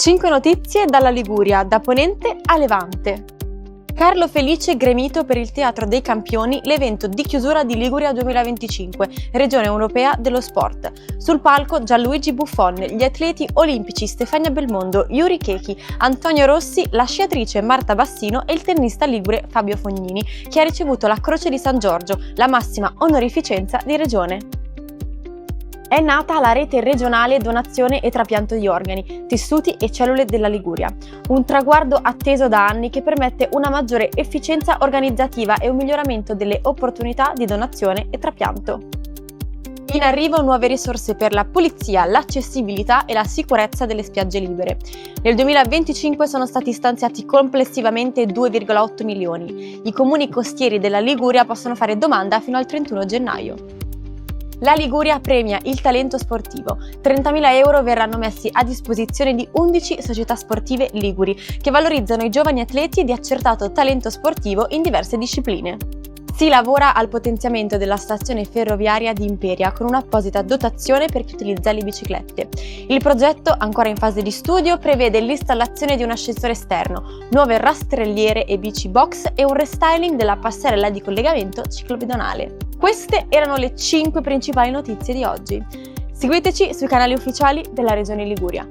5 notizie dalla Liguria, da Ponente a Levante. Carlo Felice gremito per il Teatro dei Campioni, l'evento di chiusura di Liguria 2025, Regione Europea dello Sport. Sul palco Gianluigi Buffon, gli atleti olimpici Stefania Belmondo, Yuri Chechi, Antonio Rossi, la sciatrice Marta Bassino e il tennista ligure Fabio Fognini, che ha ricevuto la Croce di San Giorgio, la massima onorificenza di Regione. È nata la rete regionale donazione e trapianto di organi, tessuti e cellule della Liguria, un traguardo atteso da anni che permette una maggiore efficienza organizzativa e un miglioramento delle opportunità di donazione e trapianto. In arrivo nuove risorse per la pulizia, l'accessibilità e la sicurezza delle spiagge libere. Nel 2025 sono stati stanziati complessivamente 2,8 milioni. I comuni costieri della Liguria possono fare domanda fino al 31 gennaio. La Liguria premia il talento sportivo. 30.000 euro verranno messi a disposizione di 11 società sportive liguri che valorizzano i giovani atleti di accertato talento sportivo in diverse discipline. Si lavora al potenziamento della stazione ferroviaria di Imperia con un'apposita dotazione per chi utilizza le biciclette. Il progetto, ancora in fase di studio, prevede l'installazione di un ascensore esterno, nuove rastrelliere e bici box e un restyling della passerella di collegamento ciclopedonale. Queste erano le 5 principali notizie di oggi. Seguiteci sui canali ufficiali della Regione Liguria.